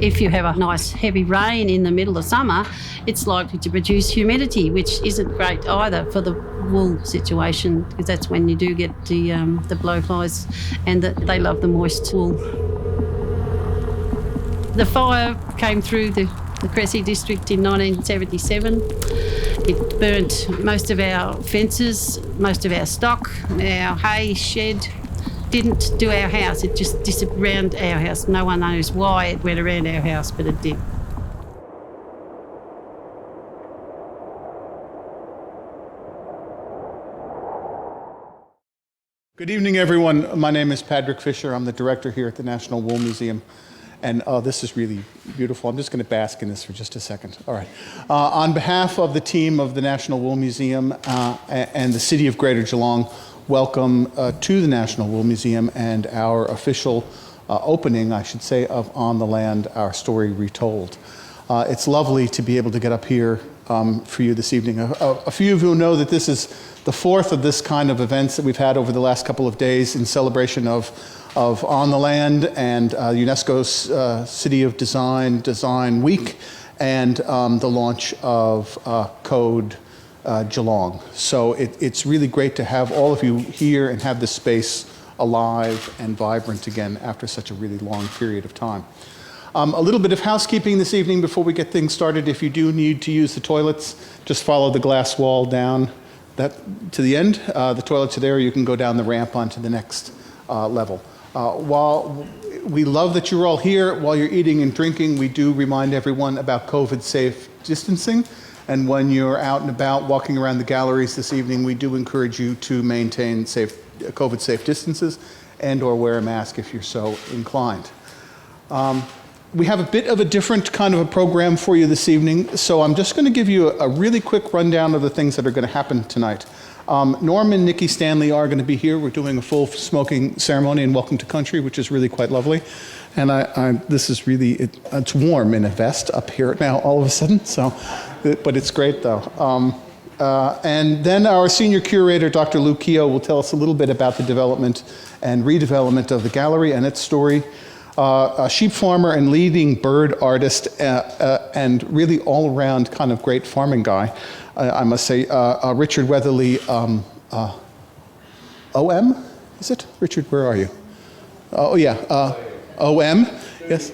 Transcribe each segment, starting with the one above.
If you have a nice heavy rain in the middle of summer, it's likely to produce humidity, which isn't great either for the wool situation, because that's when you do get the blowflies, and that they love the moist wool. The fire came through the Cressy district in 1977. It burnt most of our fences, most of our stock, our hay shed. Didn't do our house, it just disappeared around our house. No one knows why it went around our house, but it did. Good evening, everyone. My name is Patrick Fischer. I'm the director here at the National Wool Museum. And this is really beautiful. I'm just going to bask in this for just a second. All right. On behalf of the team of the National Wool Museum and the City of Greater Geelong, welcome to the National Wool Museum and our official opening, I should say, of On the Land, Our Story Retold. It's lovely to be able to get up here for you this evening. A few of you know that this is the fourth of this kind of events that we've had over the last couple of days in celebration of On the Land and UNESCO's City of Design Week, and the launch of Code Geelong. So it's really great to have all of you here and have this space alive and vibrant again after such a really long period of time. A little bit of housekeeping this evening before we get things started. If you do need to use the toilets, just follow the glass wall down to the end. The toilets are there. You can go down the ramp onto the next level. While we love that you're all here, while you're eating and drinking, we do remind everyone about COVID-safe distancing. And when you're out and about walking around the galleries this evening, we do encourage you to maintain COVID-safe distances and or wear a mask if you're so inclined. We have a bit of a different kind of a program for you this evening, so I'm just going to give you a really quick rundown of the things that are going to happen tonight. Norm and Nikki Stanley are going to be here. We're doing a full smoking ceremony and welcome to country, which is really quite lovely. And this is really, it's warm in a vest up here now all of a sudden, so, but it's great though. And then our senior curator, Dr. Lou Keogh, will tell us a little bit about the development and redevelopment of the gallery and its story. A sheep farmer and leading bird artist and really all-around kind of great farming guy, I must say, Richard Weatherly, OM, is it? Richard, where are you? Oh yeah, OM, yes?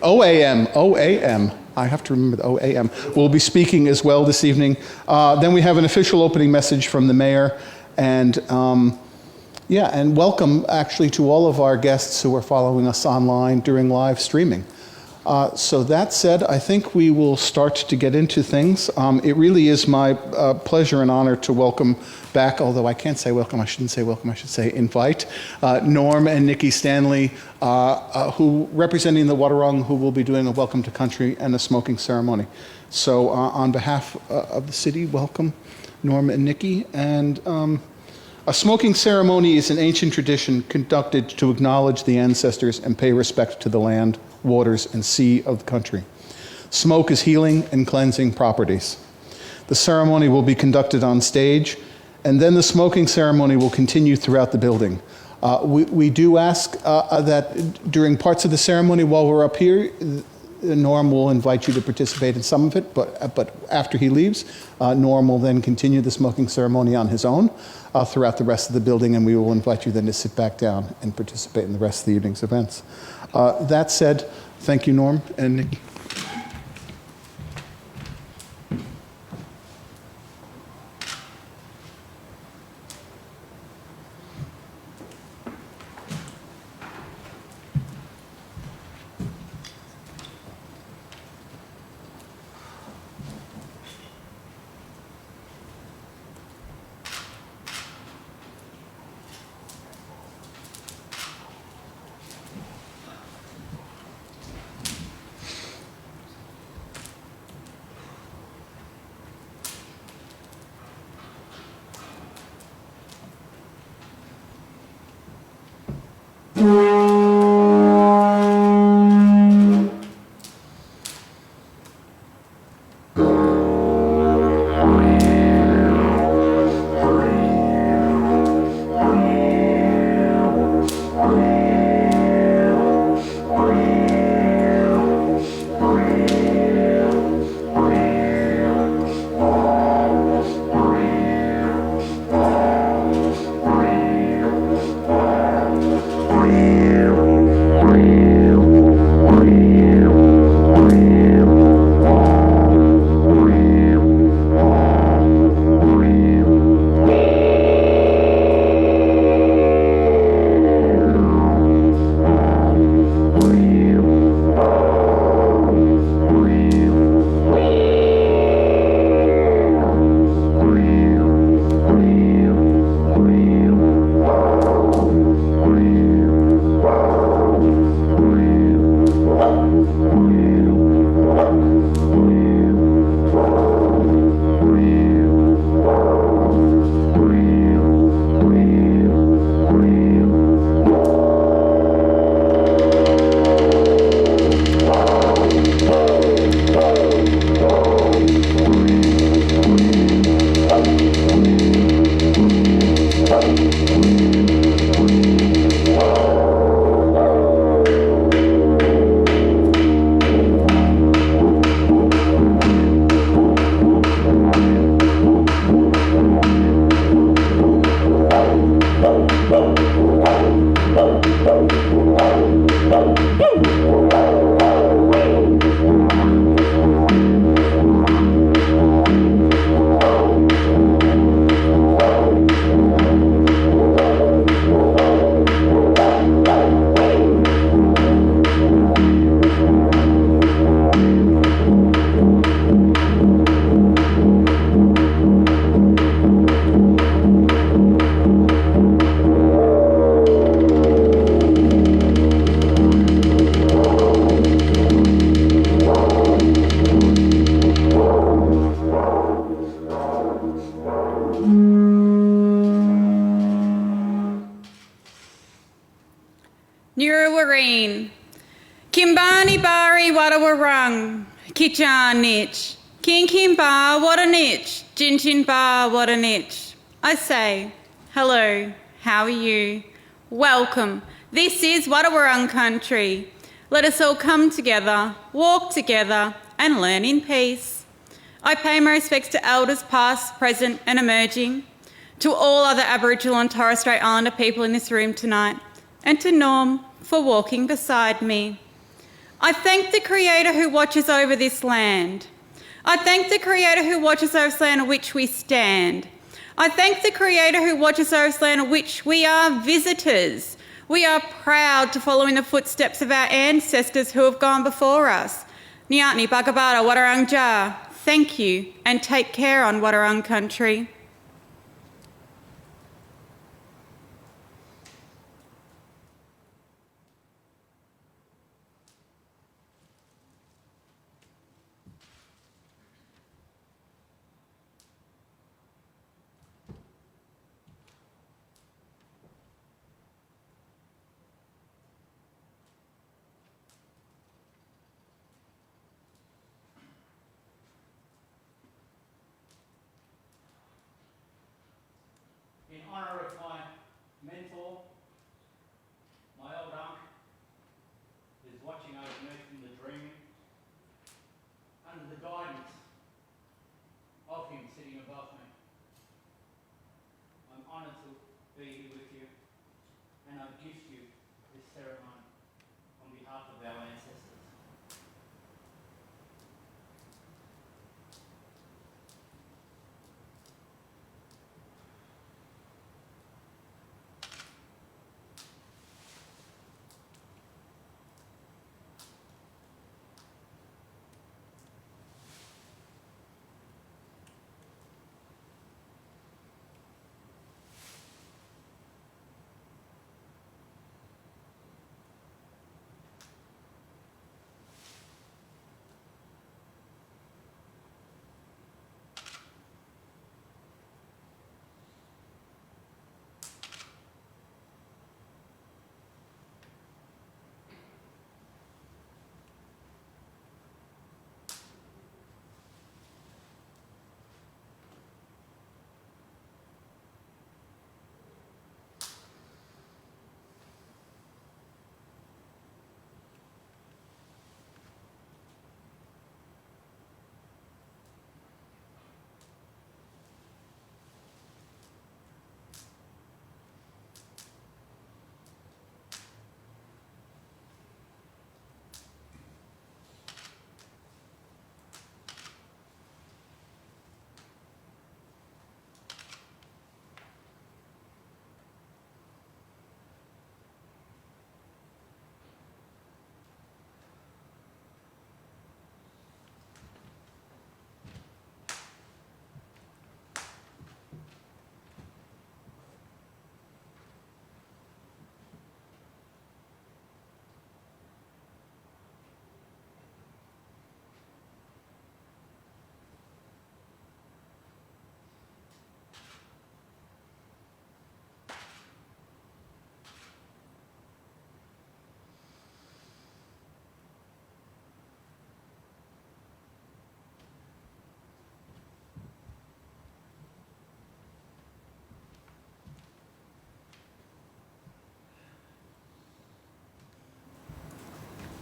OAM. I have to remember the OAM. We'll be speaking as well this evening. Then we have an official opening message from the mayor, and and welcome actually to all of our guests who are following us online during live streaming. So that said, I think we will start to get into things. It really is my pleasure and honor to welcome back, although I can't say welcome, I shouldn't say welcome, I should say invite, Norm and Nikki Stanley, who representing the Wadawurrung, who will be doing a welcome to country and a smoking ceremony. So on behalf of the city, welcome Norm and Nikki. And a smoking ceremony is an ancient tradition conducted to acknowledge the ancestors and pay respect to the land, waters, and sea of the country. Smoke is healing and cleansing properties. The ceremony will be conducted on stage, and then the smoking ceremony will continue throughout the building. We do ask that during parts of the ceremony while we're up here, Norm will invite you to participate in some of it, but after he leaves, Norm will then continue the smoking ceremony on his own throughout the rest of the building, and we will invite you then to sit back down and participate in the rest of the evening's events. That said, thank you, Norm and Nikki. Nuruwareen, Kimbani Bari Wadawarung, Kichan Nitch, King Kimba what a nitch, Jinchin Bar what a nitch. I say, hello, how are you? Welcome. This is Wadawarung country. Let us all come together, walk together and learn in peace. I pay my respects to elders past, present and emerging, to all other Aboriginal and Torres Strait Islander people in this room tonight, and to Norm for walking beside me. I thank the Creator who watches over this land. I thank the Creator who watches over this land on which we stand. I thank the Creator who watches over this land on which we are visitors. We are proud to follow in the footsteps of our ancestors who have gone before us. Nyatni Bagabara Wadarang Ja, thank you and take care on Wadarung country. In honour of my mentor, my old uncle, who's watching over me from the dreaming, under the guidance of him sitting above me, I'm honoured to be here with you, and I gift you this ceremony on behalf of our ancestors.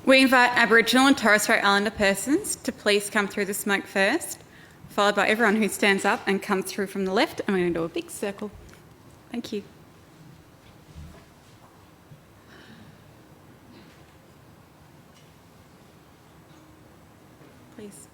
We invite Aboriginal and Torres Strait Islander persons to please come through the smoke first, followed by everyone who stands up and comes through from the left, and we're going to do a big circle. Thank you. Please.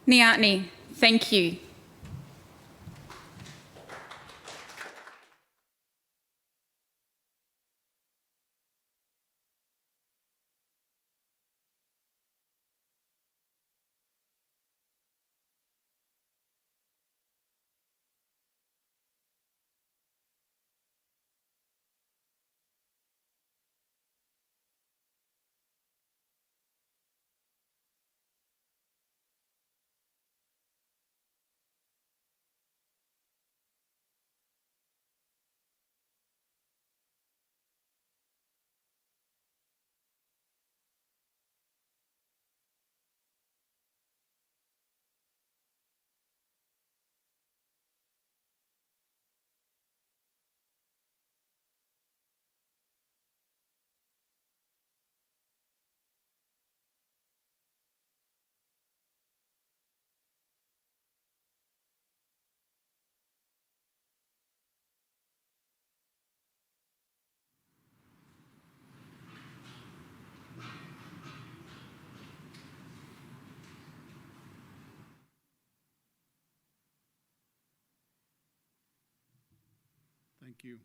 Niatni, thank you. Thank you.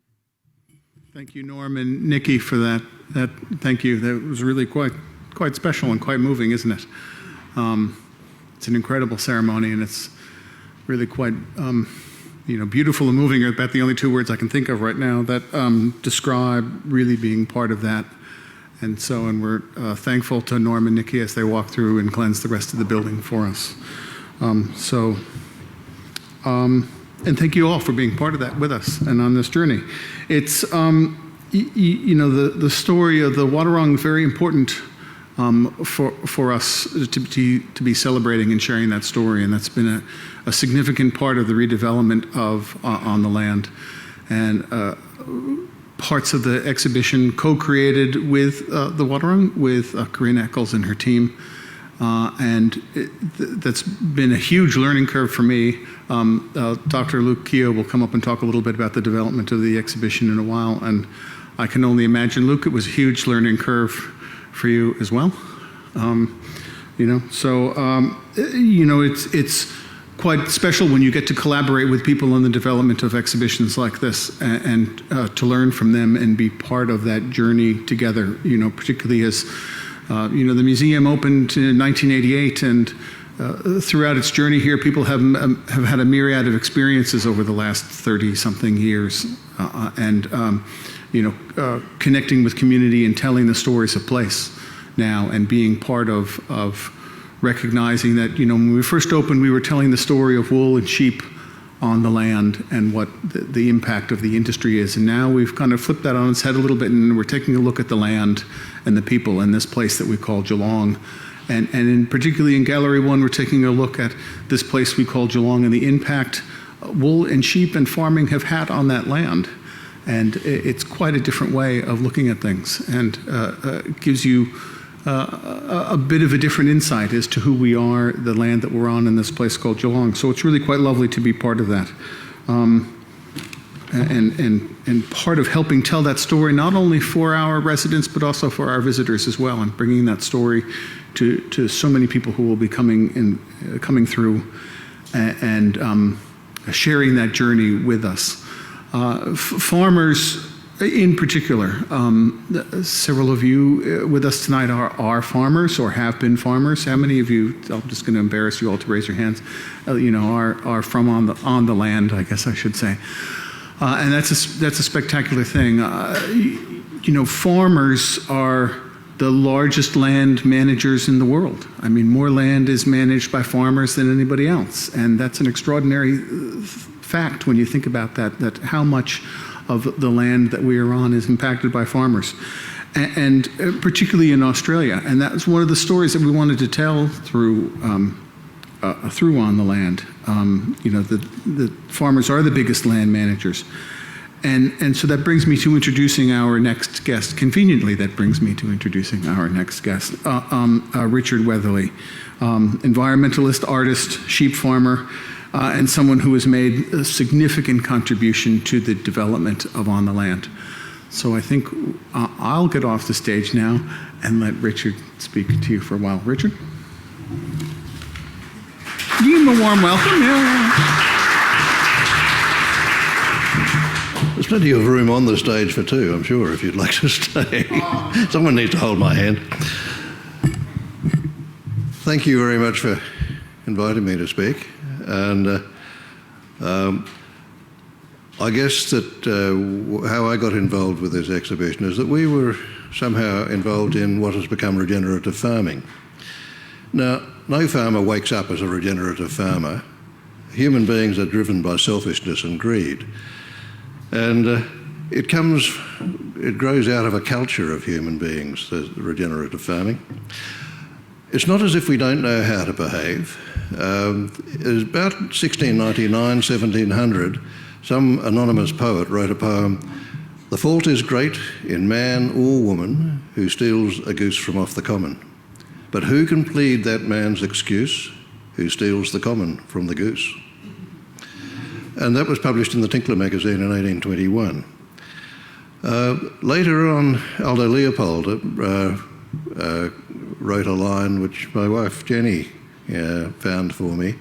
Thank you, Norm and Nikki, for that. Thank you. That was really quite special and quite moving, isn't it? It's an incredible ceremony, and it's really quite, beautiful and moving. Are about the only two words I can think of right now that describe really being part of that. And we're thankful to Norm and Nikki as they walk through and cleanse the rest of the building for us. And thank you all for being part of that with us and on this journey. It's, the story of the Wadawurrung is very important for us to be celebrating and sharing that story, and that's been a significant part of the redevelopment of On the Land. And parts of the exhibition co-created with the Wadawurrung, with Corinne Eccles and her team. That's been a huge learning curve for me. Dr. Luke Keogh will come up and talk a little bit about the development of the exhibition in a while, and I can only imagine, Luke, it was a huge learning curve for you as well. It's quite special when you get to collaborate with people on the development of exhibitions like this, and to learn from them and be part of that journey together, particularly as the museum opened in 1988, and throughout its journey here, people have had a myriad of experiences over the last 30-something years, connecting with community and telling the stories of place now, and being part of recognizing that, when we first opened, we were telling the story of wool and sheep on the land and what the impact of the industry is. And now we've kind of flipped that on its head a little bit, and we're taking a look at the land and the people in this place that we call Geelong. And particularly in Gallery 1, we're taking a look at this place we call Geelong and the impact wool and sheep and farming have had on that land. And it's quite a different way of looking at things, and gives you a bit of a different insight as to who we are, the land that we're on in this place called Geelong. So it's really quite lovely to be part of that. And part of helping tell that story, not only for our residents, but also for our visitors as well, and bringing that story to so many people who will be coming through and sharing that journey with us. Farmers in particular, several of you with us tonight are farmers or have been farmers. How many of you, I'm just going to embarrass you all to raise your hands, are from on the land, I guess I should say. And that's a spectacular thing. Farmers are the largest land managers in the world. I mean, more land is managed by farmers than anybody else. And that's an extraordinary fact when you think about that how much of the land that we are on is impacted by farmers. And particularly in Australia. And that was one of the stories that we wanted to tell through On the Land. The farmers are the biggest land managers. And so that brings me to introducing our next guest. Conveniently, that brings me to introducing our next guest, Richard Weatherly, environmentalist, artist, sheep farmer, and someone who has made a significant contribution to the development of On the Land. So I think I'll get off the stage now and let Richard speak to you for a while. Richard? Give him a warm welcome. Yeah. There's plenty of room on the stage for two, I'm sure, if you'd like to stay. Someone needs to hold my hand. Thank you very much for inviting me to speak. And I guess that how I got involved with this exhibition is that we were somehow involved in what has become regenerative farming. Now, no farmer wakes up as a regenerative farmer. Human beings are driven by selfishness and greed. And it grows out of a culture of human beings, the regenerative farming. It's not as if we don't know how to behave. It was about 1699, 1700, some anonymous poet wrote a poem, "The fault is great in man or woman who steals a goose from off the common. But who can plead that man's excuse who steals the common from the goose?" And that was published in the Tinkler magazine in 1821. Later on, Aldo Leopold wrote a line which my wife Jenny found for me,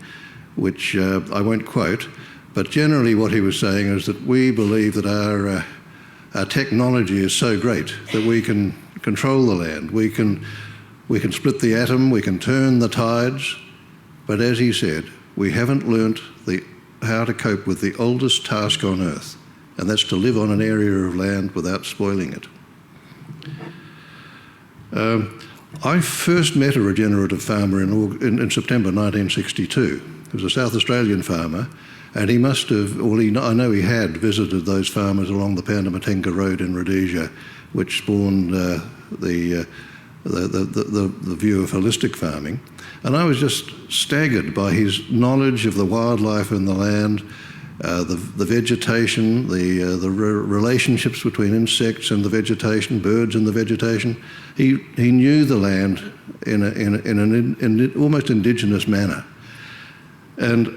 which I won't quote, but generally what he was saying is that we believe that our technology is so great that we can control the land, we can split the atom, we can turn the tides, but as he said, we haven't learnt how to cope with the oldest task on earth, and that's to live on an area of land without spoiling it. I first met a regenerative farmer in September 1962. He was a South Australian farmer, and he must have, I know he had visited those farmers along the Pandamatenga Road in Rhodesia, which spawned the view of holistic farming. And I was just staggered by his knowledge of the wildlife in the land, the vegetation, the relationships between insects and the vegetation, birds and the vegetation. He knew the land in an almost indigenous manner. And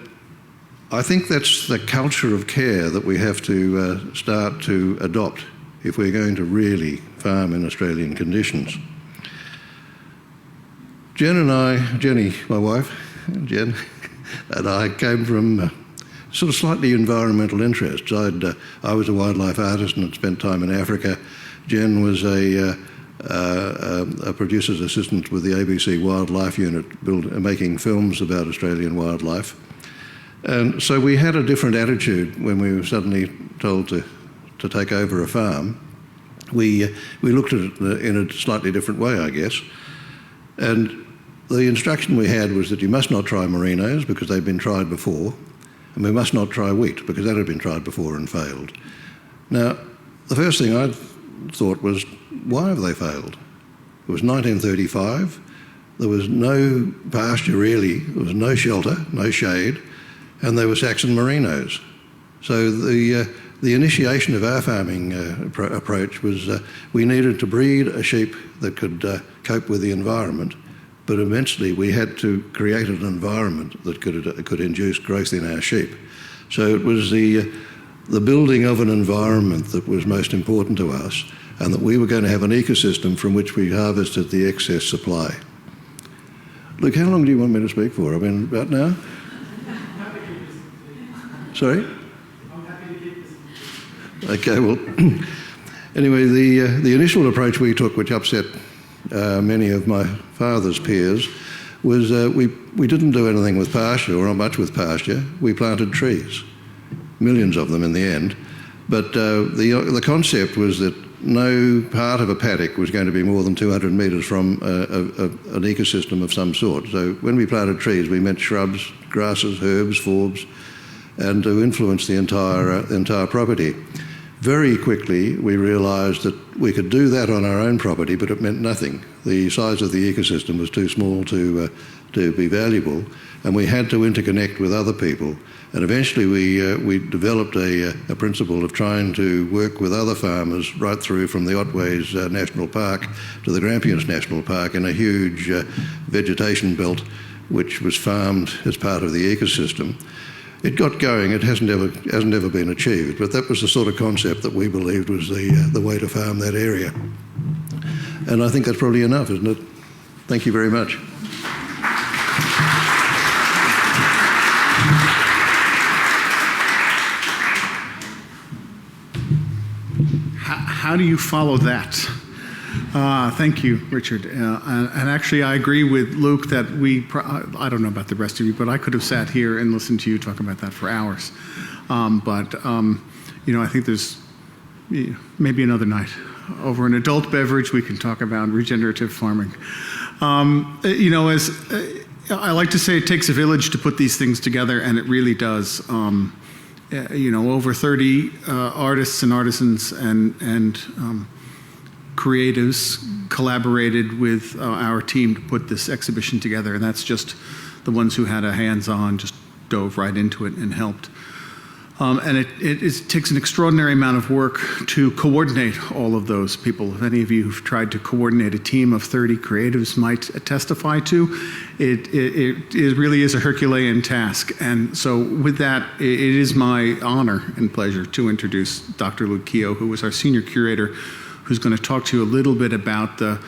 I think that's the culture of care that we have to start to adopt if we're going to really farm in Australian conditions. Jenny, my wife, Jen, and I came from sort of slightly environmental interests. I was a wildlife artist and had spent time in Africa. Jen was a producer's assistant with the ABC Wildlife Unit, making films about Australian wildlife. And so we had a different attitude when we were suddenly told to take over a farm. We looked at it in a slightly different way, I guess. And the instruction we had was that you must not try merinos because they've been tried before, and we must not try wheat because that had been tried before and failed. Now, the first thing I thought was, why have they failed? It was 1935. There was no pasture really. There was no shelter, no shade, and they were Saxon merinos. So the initiation of our farming approach was we needed to breed a sheep that could cope with the environment, but eventually we had to create an environment that could induce growth in our sheep. So it was the building of an environment that was most important to us, and that we were going to have an ecosystem from which we harvested the excess supply. Luke, how long do you want me to speak for? I mean, about now? Sorry? Okay, well, anyway, the initial approach we took, which upset many of my father's peers, was we didn't do anything with pasture, or not much with pasture. We planted trees, millions of them in the end. But the concept was that no part of a paddock was going to be more than 200 metres from an ecosystem of some sort. So when we planted trees, we meant shrubs, grasses, herbs, forbs, and to influence the entire property. Very quickly, we realised that we could do that on our own property, but it meant nothing. The size of the ecosystem was too small to be valuable, and we had to interconnect with other people. And eventually, we developed a principle of trying to work with other farmers right through from the Otways National Park to the Grampians National Park in a huge vegetation belt, which was farmed as part of the ecosystem. It got going. It hasn't ever been achieved, but that was the sort of concept that we believed was the way to farm that area. And I think that's probably enough, isn't it? Thank you very much. how do you follow that? Thank you, Richard. And actually, I agree with Luke that I don't know about the rest of you, but I could have sat here and listened to you talk about that for hours. I think there's maybe another night. Over an adult beverage, we can talk about regenerative farming. As I like to say, it takes a village to put these things together, and it really does. Over 30 artists and artisans and creatives collaborated with our team to put this exhibition together, and that's just the ones who had a hands-on, just dove right into it and helped. And it takes an extraordinary amount of work to coordinate all of those people. If any of you who've tried to coordinate a team of 30 creatives might testify to, it really is a Herculean task. And so with that, it is my honor and pleasure to introduce Dr. Luke Keogh, who was our senior curator, who's going to talk to you a little bit about the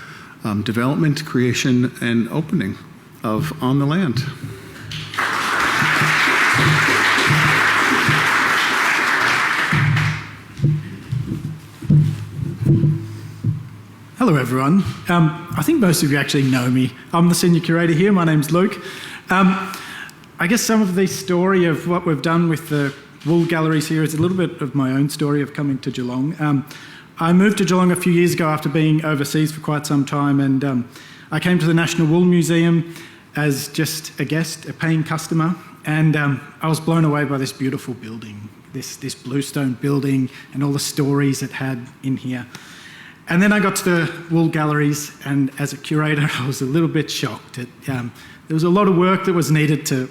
development, creation, and opening of On the Land. Hello, everyone. I think most of you actually know me. I'm the senior curator here. My name's Luke. I guess some of the story of what we've done with the wool galleries here is a little bit of my own story of coming to Geelong. I moved to Geelong a few years ago after being overseas for quite some time, and I came to the National Wool Museum as just a guest, a paying customer, and I was blown away by this beautiful building, this bluestone building and all the stories it had in here. And then I got to the wool galleries, and as a curator, I was a little bit shocked. There was a lot of work that was needed to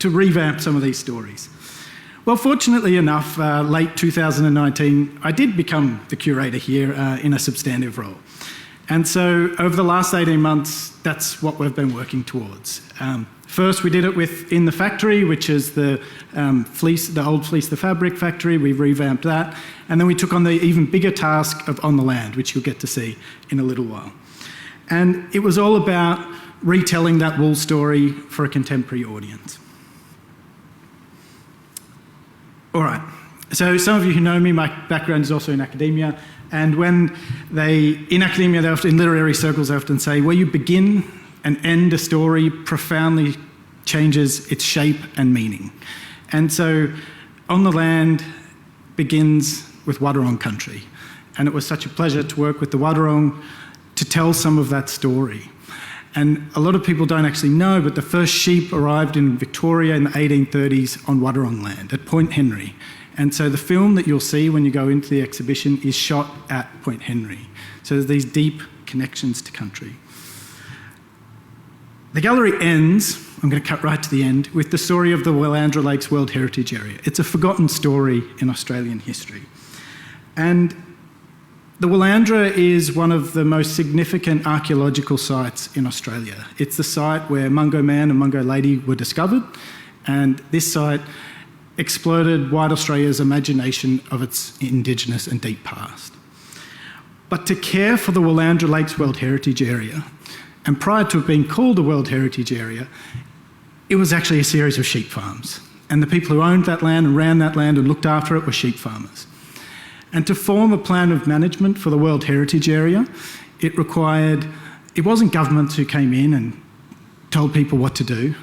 revamp some of these stories. Well, fortunately enough, late 2019, I did become the curator here in a substantive role. And so over the last 18 months, that's what we've been working towards. First, we did it in the factory, which is the old Fleece the Fabric factory. We revamped that. And then we took on the even bigger task of On the Land, which you'll get to see in a little while. And it was all about retelling that wool story for a contemporary audience. All right. So some of you who know me, my background is also in academia. And in academia, in literary circles, they often say, where you begin and end a story profoundly changes its shape and meaning. And so On the Land begins with Wadawurrung country. And it was such a pleasure to work with the Wadawurrung to tell some of that story. And a lot of people don't actually know, but the first sheep arrived in Victoria in the 1830s on Wadawurrung land at Point Henry. And so the film that you'll see when you go into the exhibition is shot at Point Henry. So there's these deep connections to country. The gallery ends, I'm going to cut right to the end, with the story of the Willandra Lakes World Heritage Area. It's a forgotten story in Australian history. And the Willandra is one of the most significant archaeological sites in Australia. It's the site where Mungo Man and Mungo Lady were discovered, and this site exploded white Australia's imagination of its Indigenous and deep past. But to care for the Willandra Lakes World Heritage Area, and prior to it being called a World Heritage Area, it was actually a series of sheep farms. And the people who owned that land and ran that land and looked after it were sheep farmers. And to form a plan of management for the World Heritage Area, it wasn't governments who came in and told people what to do.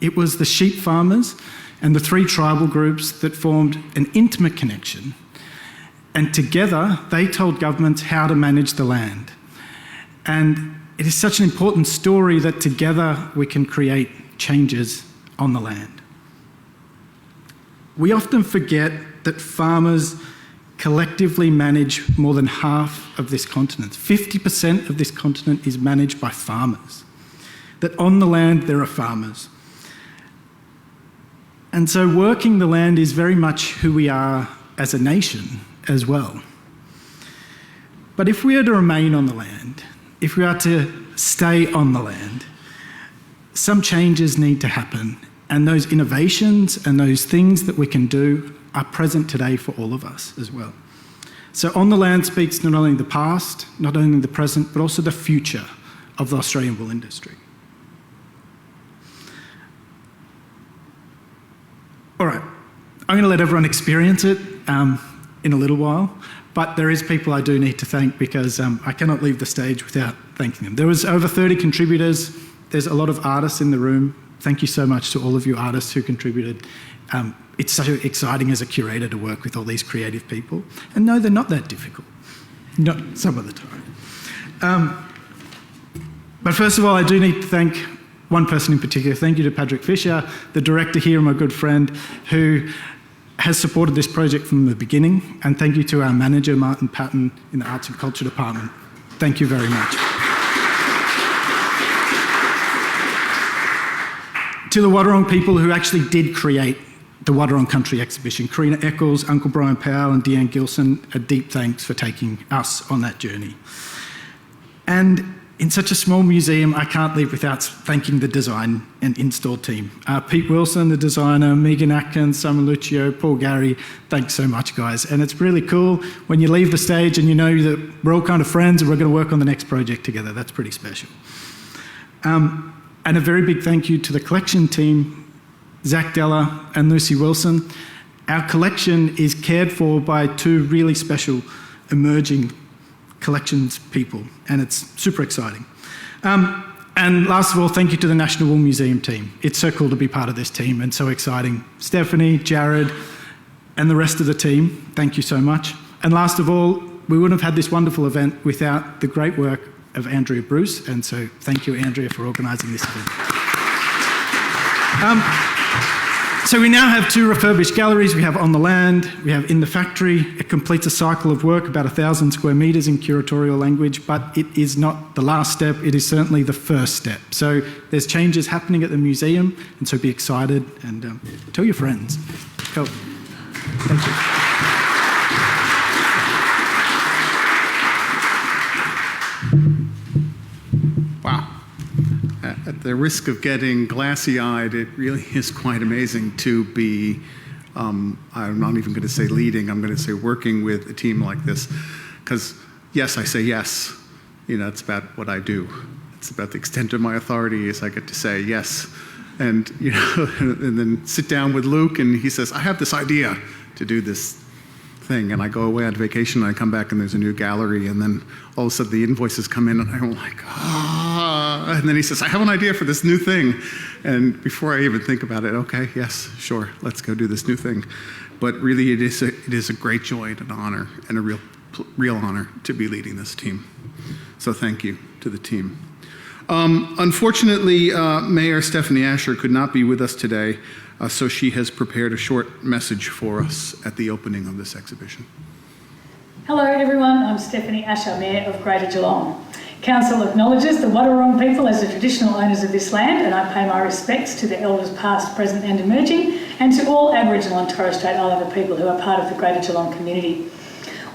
It was the sheep farmers and the 3 tribal groups that formed an intimate connection. And together, they told governments how to manage the land. And it is such an important story that together we can create changes on the land. We often forget that farmers collectively manage more than half of this continent. 50% of this continent is managed by farmers. That on the land there are farmers. And so working the land is very much who we are as a nation as well. But if we are to remain on the land, if we are to stay on the land, some changes need to happen. And those innovations and those things that we can do are present today for all of us as well. So On the Land speaks not only the past, not only the present, but also the future of the Australian wool industry. All right, I'm going to let everyone experience it in a little while, But there is people I do need to thank because I cannot leave the stage without thanking them. There was over 30 contributors. There's a lot of artists in the room. Thank you so much to all of you artists who contributed. It's so exciting as a curator to work with all these creative people. And no, they're not that difficult. Not some of the time. But first of all, I do need to thank one person in particular. Thank you to Patrick Fischer, the director here, my good friend, who has supported this project from the beginning. And thank you to our manager, Martin Patton, in the Arts and Culture Department. Thank you very much. To the Wadawurrung people who actually did create the Wadawurrung Country exhibition, Karina Eccles, Uncle Brian Powell and Deanne Gilson, a deep thanks for taking us on that journey. And in such a small museum, I can't leave without thanking the design and install team. Pete Wilson, the designer, Megan Atkins, Simon Lucio, Paul Gary, thanks so much, guys. And it's really cool when you leave the stage and you know that we're all kind of friends and we're going to work on the next project together. That's pretty special. And a very big thank you to the collection team, Zach Della and Lucy Wilson. Our collection is cared for by two really special emerging collections people, and it's super exciting. And last of all, thank you to the National Wool Museum team. It's so cool to be part of this team and so exciting. Stephanie, Jared, and the rest of the team, thank you so much. And last of all, we wouldn't have had this wonderful event without the great work of Andrea Bruce, and so thank you, Andrea, for organising this event. So we now have two refurbished galleries. We have On the Land, we have In the Factory. It completes a cycle of work, about 1,000 square metres in curatorial language, but it is not the last step, it is certainly the first step. So there's changes happening at the museum, and so be excited and tell your friends. Go. Thank you. Wow. At the risk of getting glassy-eyed, it really is quite amazing to be, I'm not even going to say leading, I'm going to say working with a team like this. Because, yes, I say yes. You know, it's about what I do. It's about the extent of my authority is I get to say yes. And, you know, and then sit down with Luke and he says, I have this idea to do this thing. And I go away on vacation and I come back and there's a new gallery and then all of a sudden the invoices come in and I'm like, and then he says, I have an idea for this new thing. And before I even think about it, okay, yes, sure, let's go do this new thing. But really it is a great joy and an honor and a real honor to be leading this team. So thank you to the team. Unfortunately, Mayor Stephanie Asher could not be with us today, so she has prepared a short message for us at the opening of this exhibition. Hello everyone, I'm Stephanie Asher, Mayor of Greater Geelong. Council acknowledges the Wadawurrung people as the traditional owners of this land, and I pay my respects to the elders past, present and emerging, and to all Aboriginal and Torres Strait Islander people who are part of the Greater Geelong community.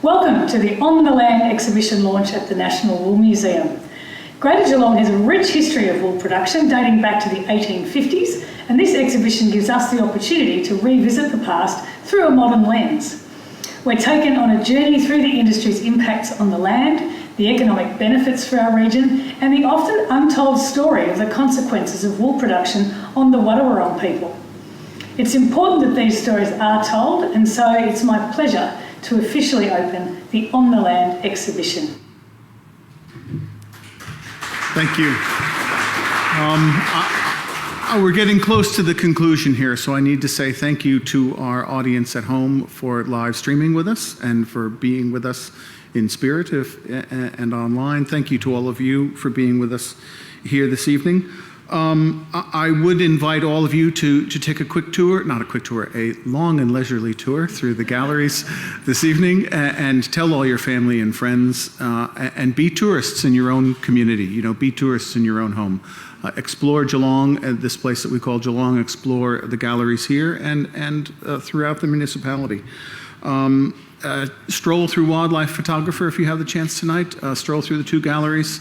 Welcome to the On the Land exhibition launch at the National Wool Museum. Greater Geelong has a rich history of wool production dating back to the 1850s, and this exhibition gives us the opportunity to revisit the past through a modern lens. We're taken on a journey through the industry's impacts on the land, the economic benefits for our region, and the often untold story of the consequences of wool production on the Wadawurrung people. It's important that these stories are told, and so it's my pleasure to officially open the On the Land exhibition. Thank you. We're getting close to the conclusion here, so I need to say thank you to our audience at home for live streaming with us and for being with us in spirit and online. Thank you to all of you for being with us here this evening. I would invite all of you to take a quick tour, not a quick tour, a long and leisurely tour through the galleries this evening and tell all your family and friends and be tourists in your own community, you know, be tourists in your own home. Explore Geelong, this place that we call Geelong, explore the galleries here and throughout the municipality. Stroll through Wildlife Photographer if you have the chance tonight. Stroll through the two galleries.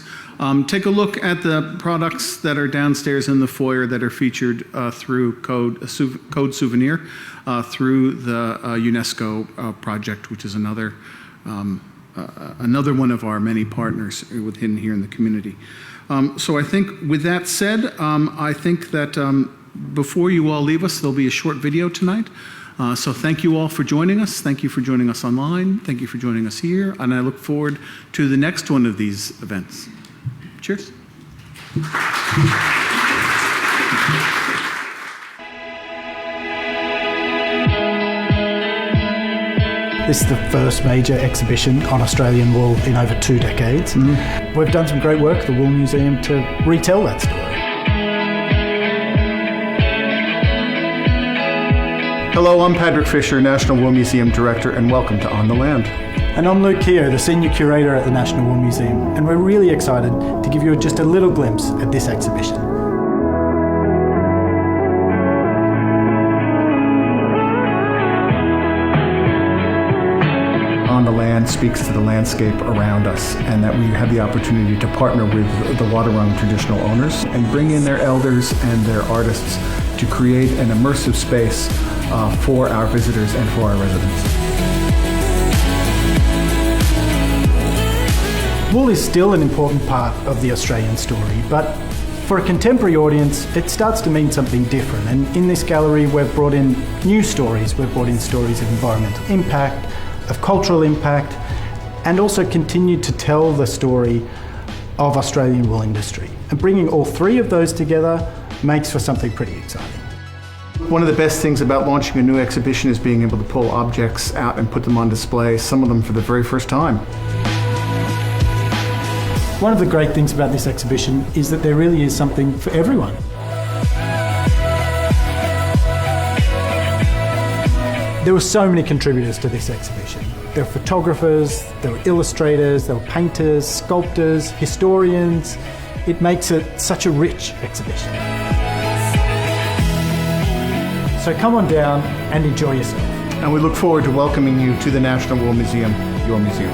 Take a look at the products that are downstairs in the foyer that are featured through Code Souvenir, through the UNESCO project, which is another one of our many partners within here in the community. So I think with that said, I think that before you all leave us, there'll be a short video tonight So thank you all for joining us. Thank you for joining us online. Thank you for joining us here. And I look forward to the next one of these events. Cheers. This is the first major exhibition on Australian wool in over 2 decades. We've done some great work at the Wool Museum to retell that story. Hello, I'm Patrick Fischer, National Wool Museum Director, and welcome to On the Land. And I'm Luke Keogh, the Senior Curator at the National Wool Museum, and we're really excited to give you just a little glimpse at this exhibition. On the Land speaks to the landscape around us, and that we have the opportunity to partner with the Wadawurrung traditional owners and bring in their elders and their artists to create an immersive space for our visitors and for our residents. Wool is still an important part of the Australian story, but for a contemporary audience, it starts to mean something different. And in this gallery, we've brought in new stories. We've brought in stories of environmental impact, of cultural impact, and also continued to tell the story of Australian wool industry. And bringing all three of those together makes for something pretty exciting. One of the best things about launching a new exhibition is being able to pull objects out and put them on display, some of them for the very first time. One of the great things about this exhibition is that there really is something for everyone. There were so many contributors to this exhibition. There were photographers, there were illustrators, there were painters, sculptors, historians. It makes it such a rich exhibition. So come on down and enjoy yourself. And we look forward to welcoming you to the National Wool Museum, your museum.